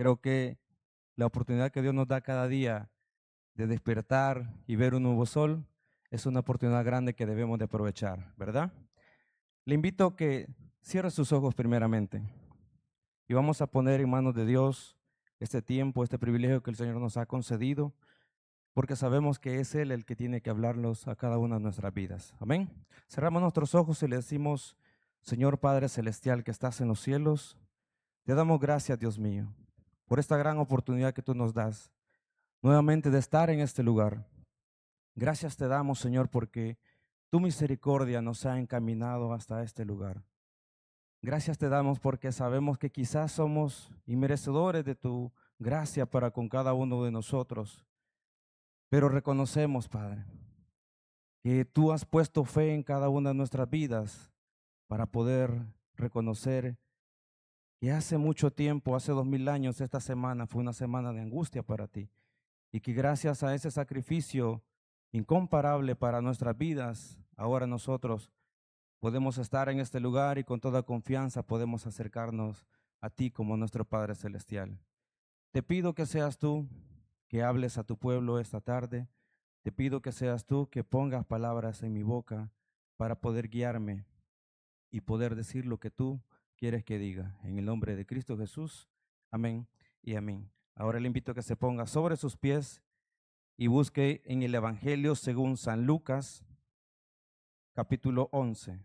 Creo que la oportunidad que Dios nos da cada día de despertar y ver un nuevo sol es una oportunidad grande que debemos de aprovechar, ¿verdad? Le invito a que cierre sus ojos primeramente y vamos a poner en manos de Dios este tiempo, este privilegio que el Señor nos ha concedido, porque sabemos que es Él el que tiene que hablarnos a cada una de nuestras vidas. Amén. Cerramos nuestros ojos y le decimos: Señor Padre Celestial que estás en los cielos, te damos gracias, Dios mío, por esta gran oportunidad que tú nos das nuevamente de estar en este lugar. Gracias te damos, Señor, porque tu misericordia nos ha encaminado hasta este lugar. Gracias te damos porque sabemos que quizás somos inmerecedores de tu gracia para con cada uno de nosotros, pero reconocemos, Padre, que tú has puesto fe en cada una de nuestras vidas para poder reconocer que hace mucho tiempo, hace 2000 años, esta semana fue una semana de angustia para ti y que gracias a ese sacrificio incomparable para nuestras vidas, ahora nosotros podemos estar en este lugar y con toda confianza podemos acercarnos a ti como nuestro Padre Celestial. Te pido que seas tú que hables a tu pueblo esta tarde. Te pido que seas tú que pongas palabras en mi boca para poder guiarme y poder decir lo que tú quieres que diga. En el nombre de Cristo Jesús. Amén y amén. Ahora le invito a que se ponga sobre sus pies y busque en el Evangelio según San Lucas, capítulo 11.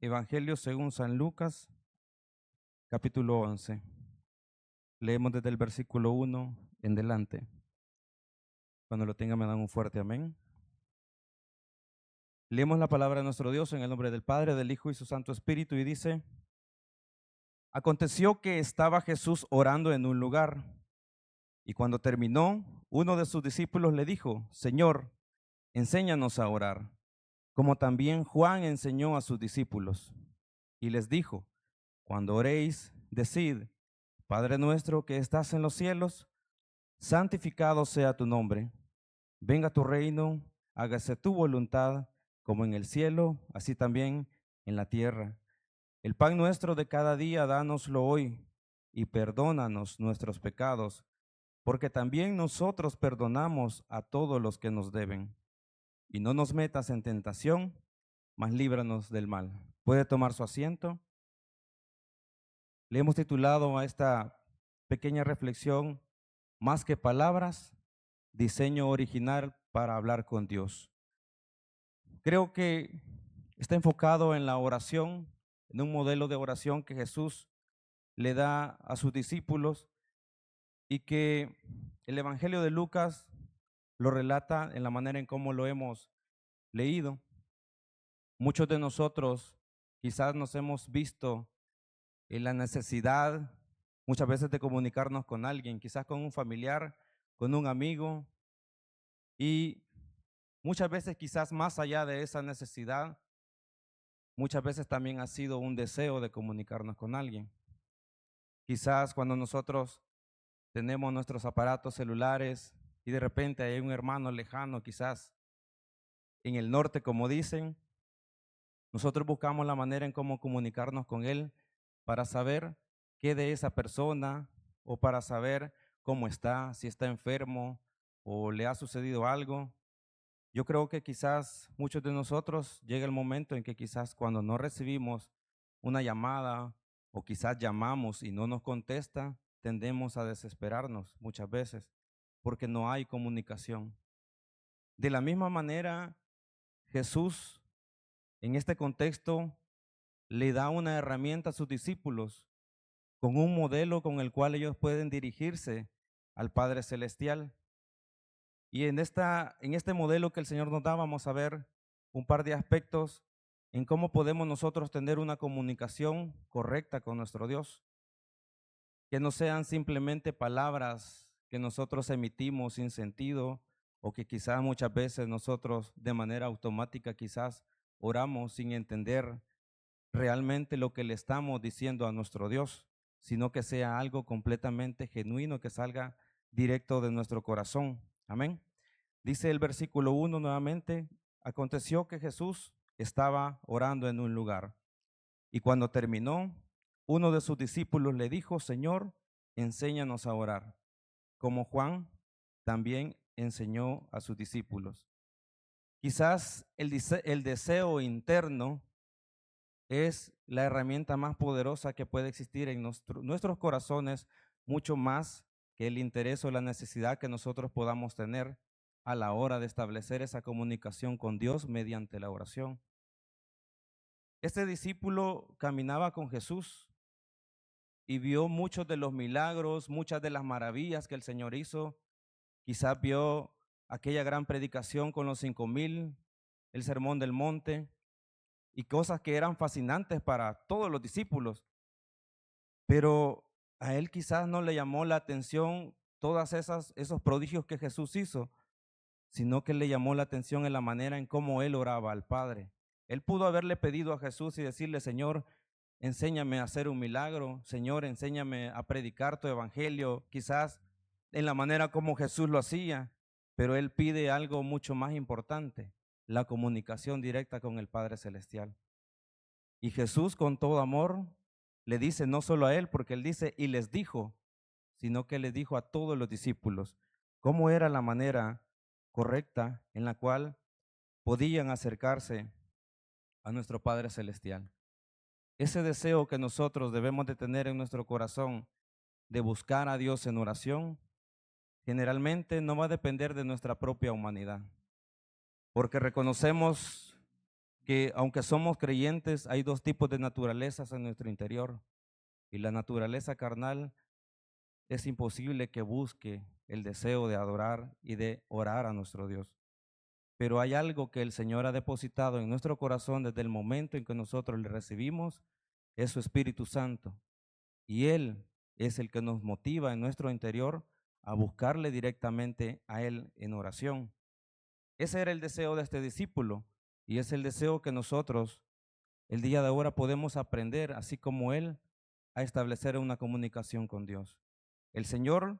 Evangelio según San Lucas, capítulo 11. Leemos desde el versículo 1 en delante. Cuando lo tenga me dan un fuerte amén. Leemos la palabra de nuestro Dios en el nombre del Padre, del Hijo y su Santo Espíritu y dice: Aconteció que estaba Jesús orando en un lugar y cuando terminó, uno de sus discípulos le dijo: Señor, enséñanos a orar, como también Juan enseñó a sus discípulos. Y les dijo: Cuando oréis, decid: Padre nuestro que estás en los cielos, santificado sea tu nombre. Venga tu reino, hágase tu voluntad, como en el cielo, así también en la tierra. El pan nuestro de cada día, dánoslo hoy, y perdónanos nuestros pecados, porque también nosotros perdonamos a todos los que nos deben. Y no nos metas en tentación, mas líbranos del mal. ¿Puede tomar su asiento? Le hemos titulado a esta pequeña reflexión: Más que palabras, diseño original para hablar con Dios. Creo que está enfocado en la oración, en un modelo de oración que Jesús le da a sus discípulos y que el Evangelio de Lucas lo relata en la manera en cómo lo hemos leído. Muchos de nosotros quizás nos hemos visto en la necesidad muchas veces de comunicarnos con alguien, quizás con un familiar, con un amigo, y muchas veces quizás más allá de esa necesidad, muchas veces también ha sido un deseo de comunicarnos con alguien. Quizás cuando nosotros tenemos nuestros aparatos celulares y de repente hay un hermano lejano, quizás en el norte, como dicen, nosotros buscamos la manera en cómo comunicarnos con él para saber qué de esa persona o para saber cómo está, si está enfermo o le ha sucedido algo. Yo creo que quizás muchos de nosotros llega el momento en que quizás cuando no recibimos una llamada o quizás llamamos y no nos contesta, tendemos a desesperarnos muchas veces porque no hay comunicación. De la misma manera, Jesús en este contexto le da una herramienta a sus discípulos con un modelo con el cual ellos pueden dirigirse al Padre Celestial. Y en este modelo que el Señor nos da, vamos a ver un par de aspectos en cómo podemos nosotros tener una comunicación correcta con nuestro Dios, que no sean simplemente palabras que nosotros emitimos sin sentido o que quizás muchas veces nosotros de manera automática quizás oramos sin entender realmente lo que le estamos diciendo a nuestro Dios, sino que sea algo completamente genuino, que salga directo de nuestro corazón. Amén. Dice el versículo 1 nuevamente: aconteció que Jesús estaba orando en un lugar y cuando terminó, uno de sus discípulos le dijo: Señor, enséñanos a orar, como Juan también enseñó a sus discípulos. Quizás el deseo interno es la herramienta más poderosa que puede existir en nuestros corazones, mucho más que el interés o la necesidad que nosotros podamos tener a la hora de establecer esa comunicación con Dios mediante la oración. Este discípulo caminaba con Jesús y vio muchos de los milagros, muchas de las maravillas que el Señor hizo. Quizás vio aquella gran predicación con los 5,000, el sermón del monte y cosas que eran fascinantes para todos los discípulos. Pero a él quizás no le llamó la atención esos prodigios que Jesús hizo, sino que le llamó la atención en la manera en cómo él oraba al Padre. Él pudo haberle pedido a Jesús y decirle: Señor, enséñame a hacer un milagro, Señor, enséñame a predicar tu evangelio, quizás en la manera como Jesús lo hacía, pero él pide algo mucho más importante: la comunicación directa con el Padre Celestial. Y Jesús, con todo amor, le dice, no solo a él, porque él dice, y les dijo, sino que les dijo a todos los discípulos cómo era la manera correcta en la cual podían acercarse a nuestro Padre Celestial. Ese deseo que nosotros debemos de tener en nuestro corazón de buscar a Dios en oración, generalmente no va a depender de nuestra propia humanidad, porque reconocemos que aunque somos creyentes, hay dos tipos de naturalezas en nuestro interior, y la naturaleza carnal es imposible que busque el deseo de adorar y de orar a nuestro Dios. Pero hay algo que el Señor ha depositado en nuestro corazón desde el momento en que nosotros le recibimos, es su Espíritu Santo. Y Él es el que nos motiva en nuestro interior a buscarle directamente a Él en oración. Ese era el deseo de este discípulo y es el deseo que nosotros el día de ahora podemos aprender, así como Él, a establecer una comunicación con Dios. El Señor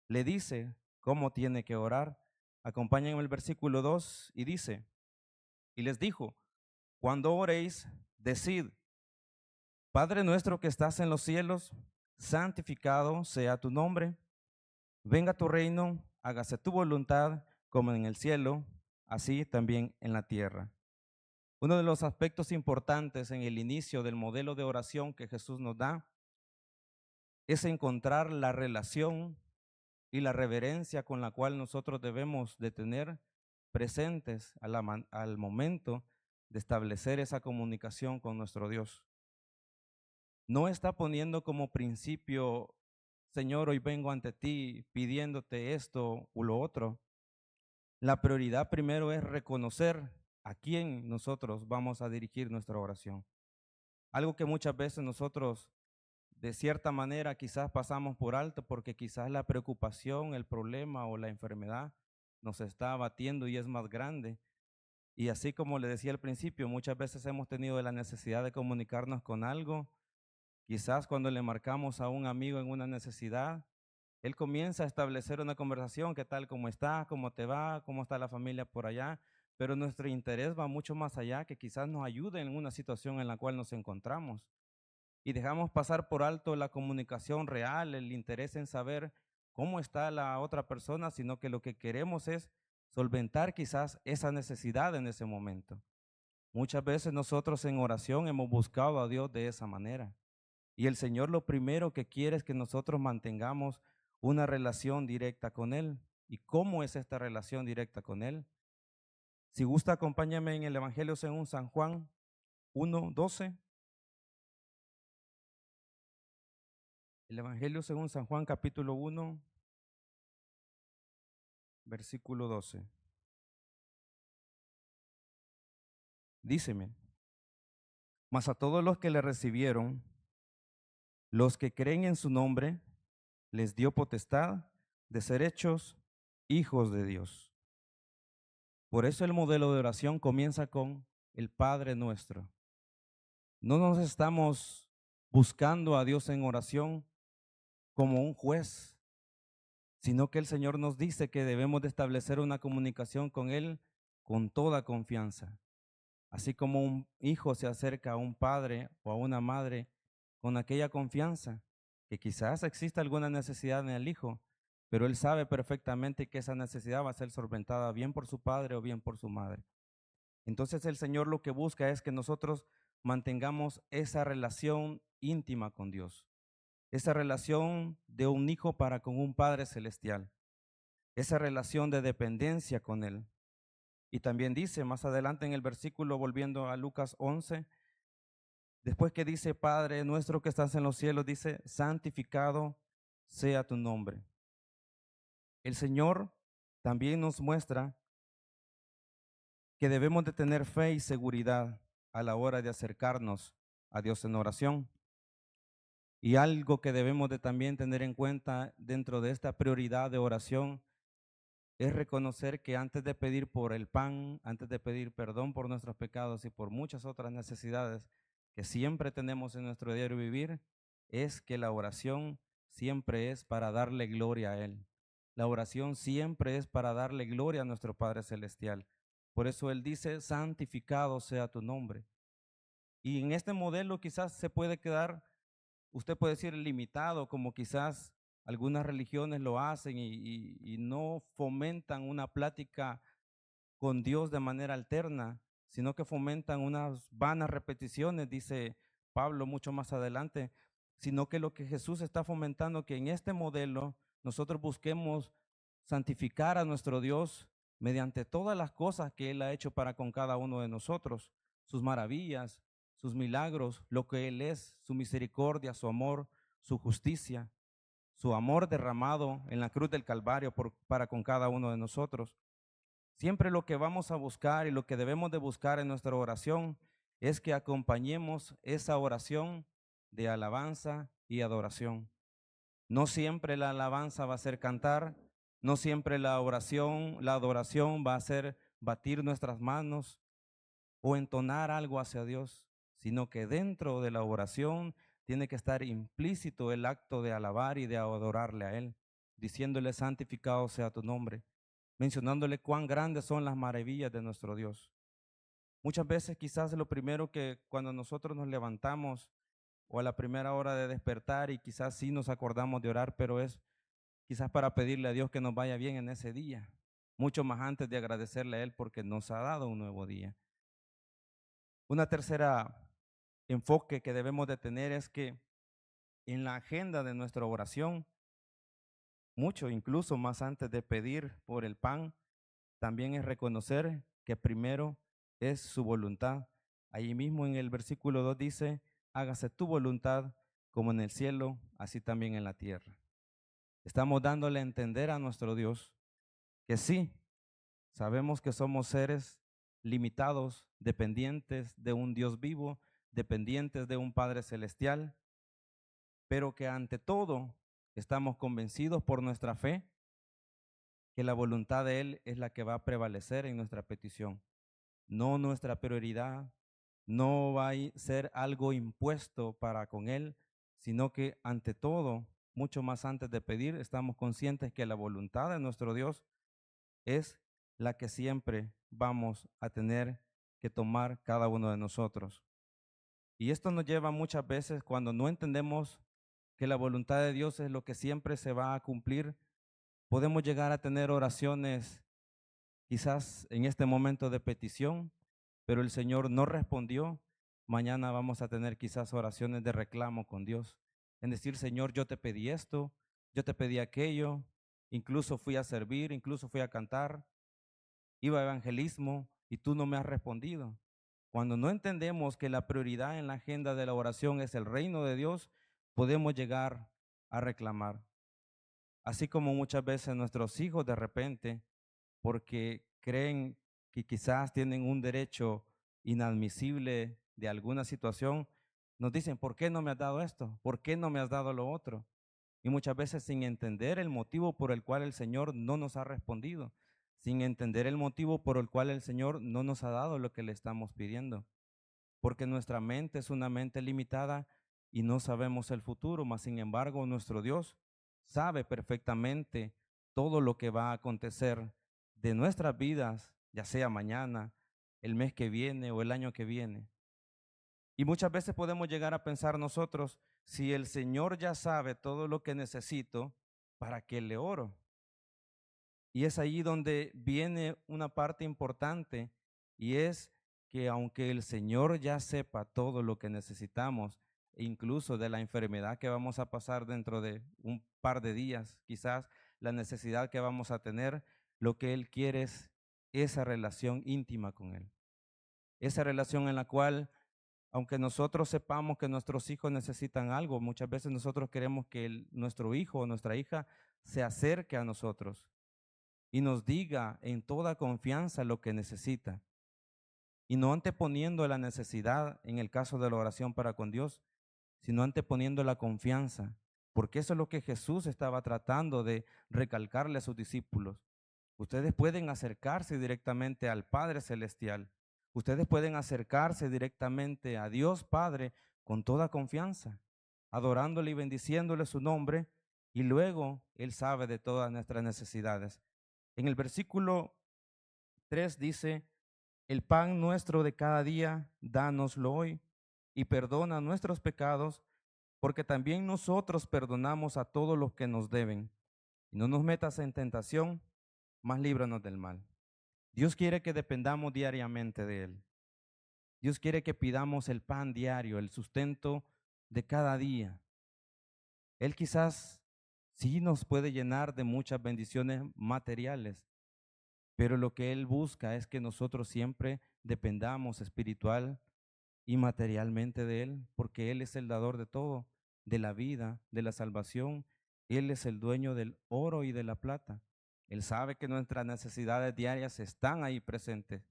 le dice cómo tiene que orar. Acompáñenme el versículo 2 y dice, y les dijo, cuando oréis, decid, Padre nuestro que estás en los cielos, santificado sea tu nombre, venga tu reino, hágase tu voluntad como en el cielo, así también en la tierra. Uno de los aspectos importantes en el inicio del modelo de oración que Jesús nos da es encontrar la relación y la reverencia con la cual nosotros debemos de tener presentes al momento de establecer esa comunicación con nuestro Dios. No está poniendo como principio, Señor, hoy vengo ante ti pidiéndote esto o lo otro. La prioridad primero es reconocer a quién nosotros vamos a dirigir nuestra oración. Algo que muchas veces nosotros de cierta manera quizás pasamos por alto porque quizás la preocupación, el problema o la enfermedad nos está abatiendo y es más grande. Y así como le decía al principio, muchas veces hemos tenido la necesidad de comunicarnos con algo. Quizás cuando le marcamos a un amigo en una necesidad, él comienza a establecer una conversación: ¿qué tal? ¿Cómo está? ¿Cómo te va? ¿Cómo está la familia por allá? Pero nuestro interés va mucho más allá, que quizás nos ayude en una situación en la cual nos encontramos. Y dejamos pasar por alto la comunicación real, el interés en saber cómo está la otra persona, sino que lo que queremos es solventar quizás esa necesidad en ese momento. Muchas veces nosotros en oración hemos buscado a Dios de esa manera. Y el Señor lo primero que quiere es que nosotros mantengamos una relación directa con Él. ¿Y cómo es esta relación directa con Él? Si gusta, acompáñame en el Evangelio según San Juan 1:12. El Evangelio según San Juan capítulo 1, versículo 12. Díceme, mas a todos los que le recibieron, los que creen en su nombre, les dio potestad de ser hechos hijos de Dios. Por eso el modelo de oración comienza con el Padre nuestro. No nos estamos buscando a Dios en oración como un juez, sino que el Señor nos dice que debemos de establecer una comunicación con Él con toda confianza. Así como un hijo se acerca a un padre o a una madre con aquella confianza, que quizás exista alguna necesidad en el hijo, pero él sabe perfectamente que esa necesidad va a ser solventada bien por su padre o bien por su madre. Entonces el Señor lo que busca es que nosotros mantengamos esa relación íntima con Dios, esa relación de un hijo para con un Padre celestial, esa relación de dependencia con Él. Y también dice más adelante en el versículo, volviendo a Lucas 11, después que dice, Padre nuestro que estás en los cielos, dice, santificado sea tu nombre. El Señor también nos muestra que debemos de tener fe y seguridad a la hora de acercarnos a Dios en oración. Y algo que debemos de también tener en cuenta dentro de esta prioridad de oración es reconocer que antes de pedir por el pan, antes de pedir perdón por nuestros pecados y por muchas otras necesidades que siempre tenemos en nuestro diario vivir, es que la oración siempre es para darle gloria a Él. La oración siempre es para darle gloria a nuestro Padre Celestial. Por eso Él dice, santificado sea tu nombre. Y en este modelo quizás se puede quedar, usted puede decir limitado, como quizás algunas religiones lo hacen y no fomentan una plática con Dios de manera alterna, sino que fomentan unas vanas repeticiones, dice Pablo mucho más adelante, sino que lo que Jesús está fomentando, que en este modelo nosotros busquemos santificar a nuestro Dios mediante todas las cosas que Él ha hecho para con cada uno de nosotros, sus maravillas, sus milagros, lo que Él es, su misericordia, su amor, su justicia, su amor derramado en la cruz del Calvario para con cada uno de nosotros. Siempre lo que vamos a buscar y lo que debemos de buscar en nuestra oración es que acompañemos esa oración de alabanza y adoración. No siempre la alabanza va a ser cantar, no siempre la oración, la adoración va a ser batir nuestras manos o entonar algo hacia Dios, sino que dentro de la oración tiene que estar implícito el acto de alabar y de adorarle a Él, diciéndole santificado sea tu nombre, mencionándole cuán grandes son las maravillas de nuestro Dios. Muchas veces quizás lo primero que cuando nosotros nos levantamos o a la primera hora de despertar y quizás sí nos acordamos de orar, pero es quizás para pedirle a Dios que nos vaya bien en ese día, mucho más antes de agradecerle a Él porque nos ha dado un nuevo día. Una tercera enfoque que debemos de tener es que en la agenda de nuestra oración, mucho incluso más antes de pedir por el pan, también es reconocer que primero es su voluntad. Allí mismo en el versículo 2 dice, hágase tu voluntad como en el cielo, así también en la tierra. Estamos dándole a entender a nuestro Dios que sí, sabemos que somos seres limitados, dependientes de un Dios vivo, dependientes de un Padre celestial, pero que ante todo estamos convencidos por nuestra fe que la voluntad de Él es la que va a prevalecer en nuestra petición, no nuestra prioridad, no va a ser algo impuesto para con Él, sino que ante todo, mucho más antes de pedir, estamos conscientes que la voluntad de nuestro Dios es la que siempre vamos a tener que tomar cada uno de nosotros. Y esto nos lleva muchas veces cuando no entendemos que la voluntad de Dios es lo que siempre se va a cumplir, podemos llegar a tener oraciones quizás en este momento de petición, pero el Señor no respondió. Mañana vamos a tener quizás oraciones de reclamo con Dios, en decir, Señor, yo te pedí esto, yo te pedí aquello, incluso fui a servir, incluso fui a cantar, iba a evangelismo y tú no me has respondido. Cuando no entendemos que la prioridad en la agenda de la oración es el reino de Dios, podemos llegar a reclamar. Así como muchas veces nuestros hijos de repente, porque creen que quizás tienen un derecho inadmisible de alguna situación, nos dicen, ¿por qué no me has dado esto? ¿Por qué no me has dado lo otro? Y muchas veces sin entender el motivo por el cual el Señor no nos ha respondido, sin entender el motivo por el cual el Señor no nos ha dado lo que le estamos pidiendo. Porque nuestra mente es una mente limitada y no sabemos el futuro, mas sin embargo nuestro Dios sabe perfectamente todo lo que va a acontecer de nuestras vidas, ya sea mañana, el mes que viene o el año que viene. Y muchas veces podemos llegar a pensar nosotros, Si el Señor ya sabe todo lo que necesito, ¿para qué le oro? Y es ahí donde viene una parte importante y es que aunque el Señor ya sepa todo lo que necesitamos, incluso de la enfermedad que vamos a pasar dentro de un par de días, quizás la necesidad que vamos a tener, lo que Él quiere es esa relación íntima con Él. Esa relación en la cual, aunque nosotros sepamos que nuestros hijos necesitan algo, muchas veces nosotros queremos que nuestro hijo o nuestra hija se acerque a nosotros y nos diga en toda confianza lo que necesita. Y no anteponiendo la necesidad en el caso de la oración para con Dios, sino anteponiendo la confianza. Porque eso es lo que Jesús estaba tratando de recalcarle a sus discípulos. Ustedes pueden acercarse directamente al Padre Celestial. Ustedes pueden acercarse directamente a Dios Padre con toda confianza, adorándole y bendiciéndole su nombre, y luego Él sabe de todas nuestras necesidades. En el versículo 3 dice, el pan nuestro de cada día, dánoslo hoy, y perdona nuestros pecados, porque también nosotros perdonamos a todos los que nos deben. Y no nos metas en tentación, mas líbranos del mal. Dios quiere que dependamos diariamente de Él. Dios quiere que pidamos el pan diario, el sustento de cada día. Él quizás sí nos puede llenar de muchas bendiciones materiales, pero lo que Él busca es que nosotros siempre dependamos espiritual y materialmente de Él, porque Él es el dador de todo, de la vida, de la salvación. Él es el dueño del oro y de la plata. Él sabe que nuestras necesidades diarias están ahí presentes.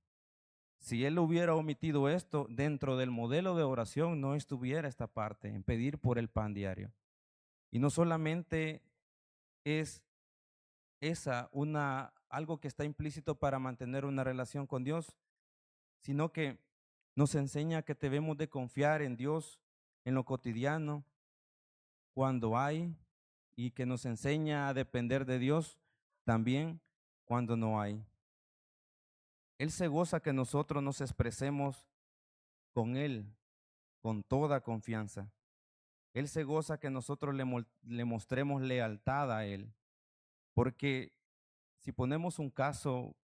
Si Él hubiera omitido esto, dentro del modelo de oración no estuviera esta parte, en pedir por el pan diario. Y no solamente es algo que está implícito para mantener una relación con Dios, sino que nos enseña que debemos de confiar en Dios en lo cotidiano, cuando hay, y que nos enseña a depender de Dios también cuando no hay. Él se goza que nosotros nos expresemos con Él con toda confianza. Él se goza que nosotros le mostremos lealtad a Él, porque si ponemos un caso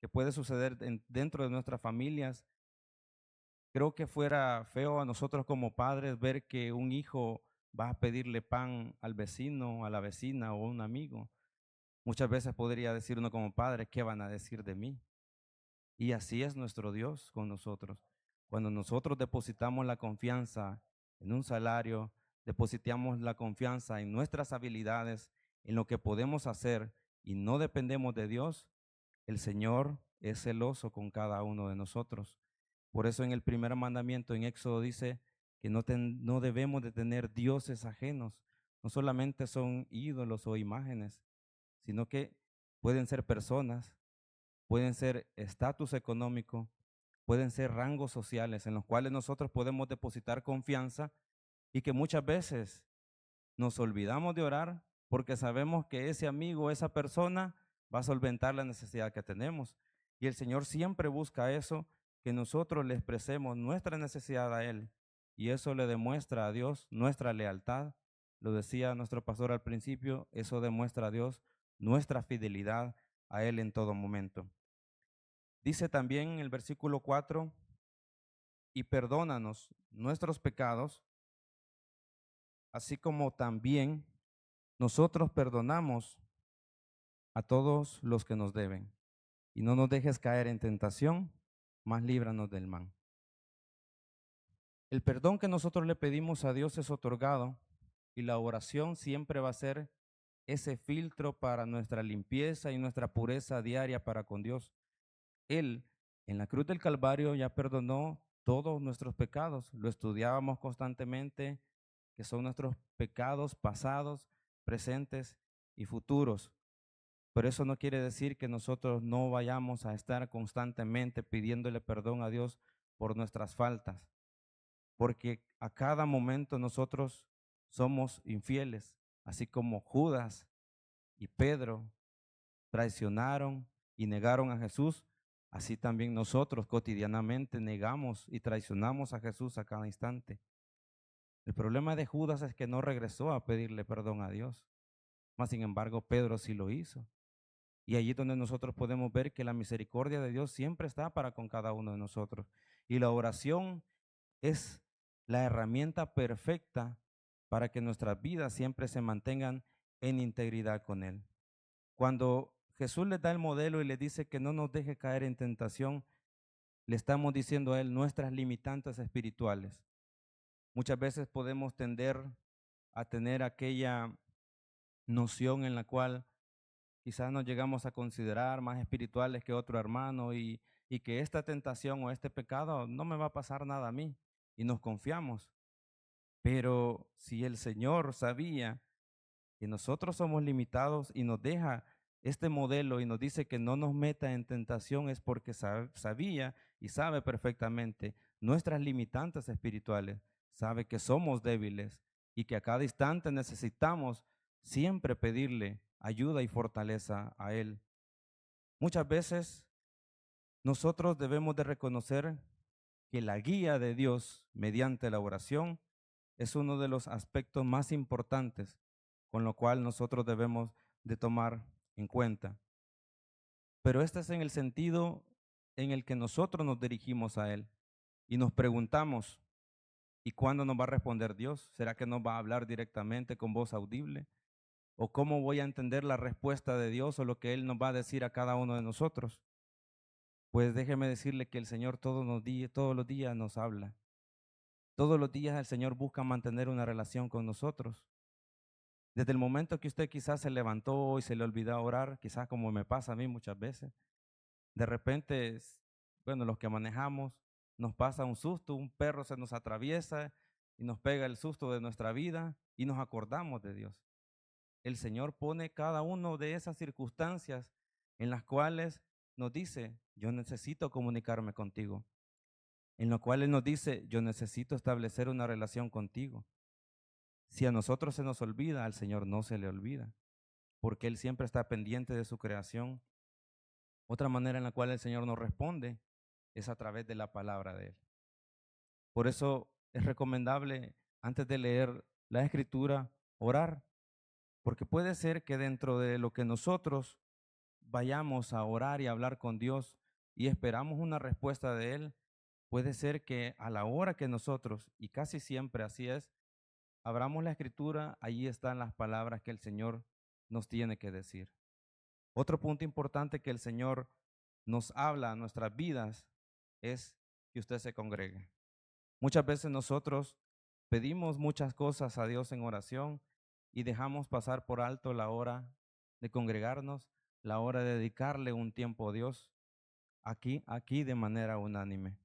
que puede suceder dentro de nuestras familias, creo que fuera feo a nosotros como padres ver que un hijo va a pedirle pan al vecino, a la vecina o a un amigo. Muchas veces podría decir uno como padre, ¿qué van a decir de mí? Y así es nuestro Dios con nosotros. Cuando nosotros depositamos la confianza en un salario, depositamos la confianza en nuestras habilidades, en lo que podemos hacer y no dependemos de Dios, el Señor es celoso con cada uno de nosotros. Por eso en el primer mandamiento en Éxodo dice que no debemos de tener dioses ajenos. No solamente son ídolos o imágenes, sino que pueden ser personas, pueden ser estatus económico, pueden ser rangos sociales en los cuales nosotros podemos depositar confianza y que muchas veces nos olvidamos de orar porque sabemos que ese amigo, esa persona va a solventar la necesidad que tenemos. Y el Señor siempre busca eso, que nosotros le expresemos nuestra necesidad a Él. Y eso le demuestra a Dios nuestra lealtad. Lo decía nuestro pastor al principio, eso demuestra a Dios nuestra fidelidad a Él en todo momento. Dice también en el versículo 4, y perdónanos nuestros pecados, así como también nosotros perdonamos a todos los que nos deben. Y no nos dejes caer en tentación, mas líbranos del mal. El perdón que nosotros le pedimos a Dios es otorgado y la oración siempre va a ser ese filtro para nuestra limpieza y nuestra pureza diaria para con Dios. Él en la cruz del Calvario ya perdonó todos nuestros pecados. Lo estudiábamos constantemente, que son nuestros pecados pasados, presentes y futuros. Pero eso no quiere decir que nosotros no vayamos a estar constantemente pidiéndole perdón a Dios por nuestras faltas, porque a cada momento nosotros somos infieles, así como Judas y Pedro traicionaron y negaron a Jesús, así también nosotros cotidianamente negamos y traicionamos a Jesús a cada instante. El problema de Judas es que no regresó a pedirle perdón a Dios. Mas, sin embargo, Pedro sí lo hizo. Y allí es donde nosotros podemos ver que la misericordia de Dios siempre está para con cada uno de nosotros. Y la oración es la herramienta perfecta para que nuestras vidas siempre se mantengan en integridad con Él. Cuando Jesús les da el modelo y le dice que no nos deje caer en tentación, le estamos diciendo a Él nuestras limitantes espirituales. Muchas veces podemos tender a tener aquella noción en la cual quizás nos llegamos a considerar más espirituales que otro hermano y que esta tentación o este pecado no me va a pasar nada a mí y nos confiamos. Pero si el Señor sabía que nosotros somos limitados y nos deja este modelo y nos dice que no nos meta en tentación, es porque sabía y sabe perfectamente nuestras limitantes espirituales, sabe que somos débiles y que a cada instante necesitamos siempre pedirle ayuda y fortaleza a Él. Muchas veces nosotros debemos de reconocer que la guía de Dios mediante la oración es uno de los aspectos más importantes con lo cual nosotros debemos de tomar en cuenta. Pero este es en el sentido en el que nosotros nos dirigimos a Él y nos preguntamos, ¿y cuándo nos va a responder Dios? ¿Será que nos va a hablar directamente con voz audible? ¿O cómo voy a entender la respuesta de Dios o lo que Él nos va a decir a cada uno de nosotros? Pues déjeme decirle que el Señor todos los días nos habla. Todos los días el Señor busca mantener una relación con nosotros. Desde el momento que usted quizás se levantó y se le olvidó orar, quizás como me pasa a mí muchas veces, de repente, bueno, los que manejamos, nos pasa un susto, un perro se nos atraviesa y nos pega el susto de nuestra vida y nos acordamos de Dios. El Señor pone cada uno de esas circunstancias en las cuales nos dice, yo necesito comunicarme contigo, en lo cual Él nos dice, yo necesito establecer una relación contigo. Si a nosotros se nos olvida, al Señor no se le olvida, porque Él siempre está pendiente de su creación. Otra manera en la cual el Señor nos responde es a través de la palabra de Él. Por eso es recomendable, antes de leer la Escritura, orar, porque puede ser que dentro de lo que nosotros vayamos a orar y hablar con Dios y esperamos una respuesta de Él, puede ser que a la hora que nosotros, y casi siempre así es, abramos la Escritura, allí están las palabras que el Señor nos tiene que decir. Otro punto importante que el Señor nos habla a nuestras vidas es que usted se congregue. Muchas veces nosotros pedimos muchas cosas a Dios en oración y dejamos pasar por alto la hora de congregarnos, la hora de dedicarle un tiempo a Dios, aquí de manera unánime.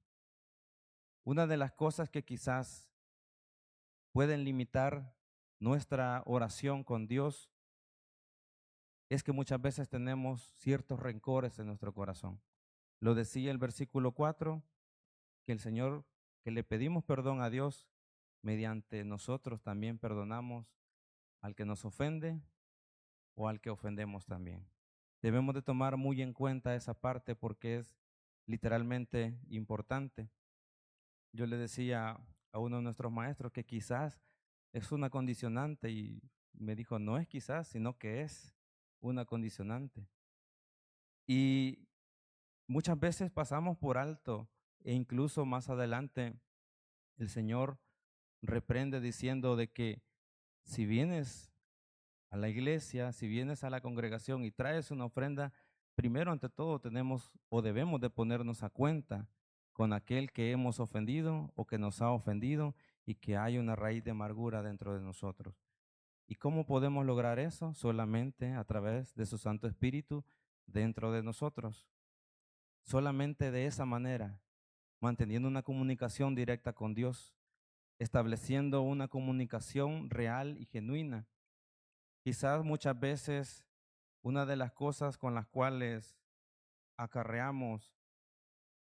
Una de las cosas que quizás pueden limitar nuestra oración con Dios es que muchas veces tenemos ciertos rencores en nuestro corazón. Lo decía el versículo 4, que el Señor, que le pedimos perdón a Dios, mediante nosotros también perdonamos al que nos ofende o al que ofendemos también. Debemos de tomar muy en cuenta esa parte porque es literalmente importante. Yo le decía a uno de nuestros maestros que quizás es una condicionante y me dijo, no es quizás, sino que es una condicionante. Y muchas veces pasamos por alto e incluso más adelante el Señor reprende diciendo de que si vienes a la iglesia, si vienes a la congregación y traes una ofrenda, primero ante todo tenemos o debemos de ponernos a cuenta con aquel que hemos ofendido o que nos ha ofendido y que hay una raíz de amargura dentro de nosotros. ¿Y cómo podemos lograr eso? Solamente a través de su Santo Espíritu dentro de nosotros. Solamente de esa manera, manteniendo una comunicación directa con Dios, estableciendo una comunicación real y genuina. Quizás muchas veces una de las cosas con las cuales acarreamos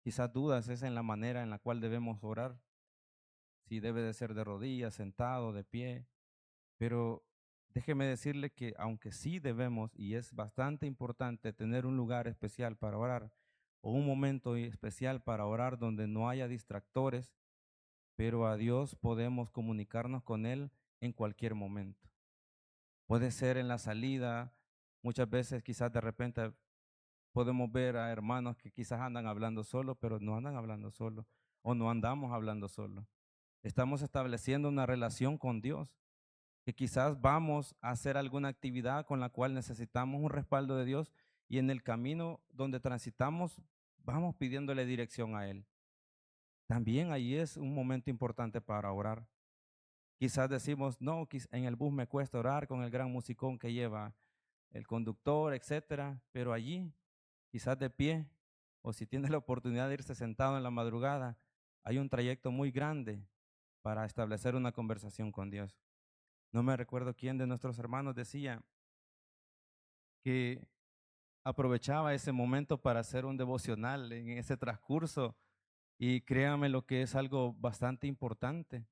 quizás dudas es en la manera en la cual debemos orar, si debe de ser de rodillas, sentado, de pie, pero déjeme decirle que aunque sí debemos y es bastante importante tener un lugar especial para orar o un momento especial para orar donde no haya distractores, pero a Dios podemos comunicarnos con Él en cualquier momento. Puede ser en la salida, muchas veces quizás de repente podemos ver a hermanos que quizás andan hablando solo, pero no andan hablando solo, o no andamos hablando solo. Estamos estableciendo una relación con Dios, que quizás vamos a hacer alguna actividad con la cual necesitamos un respaldo de Dios y en el camino donde transitamos vamos pidiéndole dirección a Él. También ahí es un momento importante para orar. Quizás decimos, no, en el bus me cuesta orar con el gran musicón que lleva el conductor, etcétera, pero allí, quizás de pie, o si tiene la oportunidad de irse sentado en la madrugada, hay un trayecto muy grande para establecer una conversación con Dios. No me recuerdo quién de nuestros hermanos decía que aprovechaba ese momento para hacer un devocional en ese transcurso y créame lo que es algo bastante importante,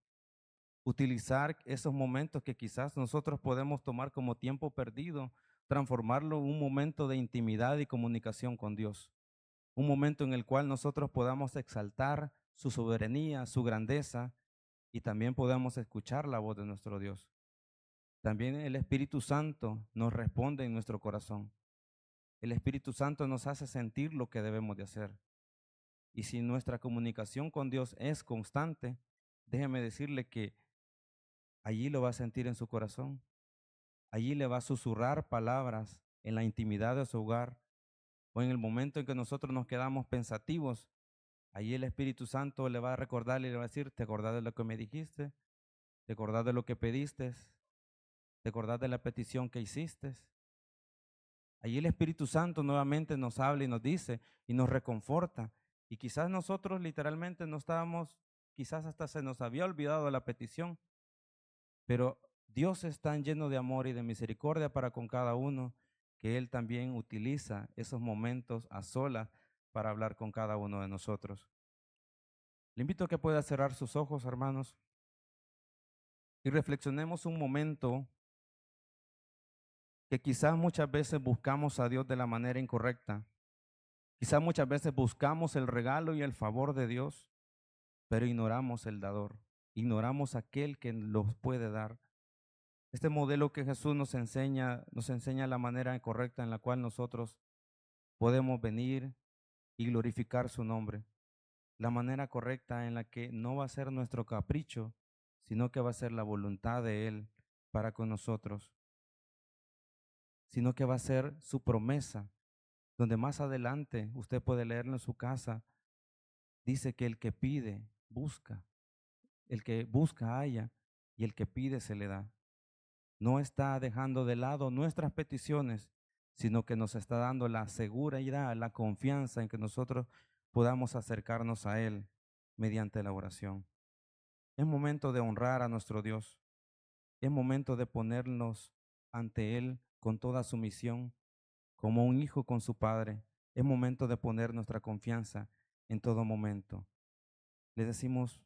utilizar esos momentos que quizás nosotros podemos tomar como tiempo perdido, transformarlo en un momento de intimidad y comunicación con Dios, un momento en el cual nosotros podamos exaltar su soberanía, su grandeza y también podamos escuchar la voz de nuestro Dios. También el Espíritu Santo nos responde en nuestro corazón. El Espíritu Santo nos hace sentir lo que debemos de hacer. Y si nuestra comunicación con Dios es constante, déjeme decirle que allí lo va a sentir en su corazón. Allí le va a susurrar palabras en la intimidad de su hogar o en el momento en que nosotros nos quedamos pensativos. Allí el Espíritu Santo le va a recordarle y le va a decir, ¿te acordás de lo que me dijiste? ¿Te acordás de lo que pediste? ¿Te acordás de la petición que hiciste? Allí el Espíritu Santo nuevamente nos habla y nos dice y nos reconforta. Y quizás nosotros literalmente no estábamos, quizás hasta se nos había olvidado la petición, pero Dios es tan lleno de amor y de misericordia para con cada uno que Él también utiliza esos momentos a solas para hablar con cada uno de nosotros. Le invito a que pueda cerrar sus ojos, hermanos, y reflexionemos un momento que quizás muchas veces buscamos a Dios de la manera incorrecta. Quizás muchas veces buscamos el regalo y el favor de Dios, pero ignoramos el dador, ignoramos aquel que los puede dar. Este modelo que Jesús nos enseña la manera correcta en la cual nosotros podemos venir y glorificar su nombre. La manera correcta en la que no va a ser nuestro capricho, sino que va a ser la voluntad de Él para con nosotros, sino que va a ser su promesa, donde más adelante usted puede leerlo en su casa, dice que el que pide, busca, el que busca halla y el que pide se le da. No está dejando de lado nuestras peticiones, sino que nos está dando la seguridad, la confianza en que nosotros podamos acercarnos a Él mediante la oración. Es momento de honrar a nuestro Dios. Es momento de ponernos ante Él con toda sumisión, como un hijo con su padre. Es momento de poner nuestra confianza en todo momento. Le decimos,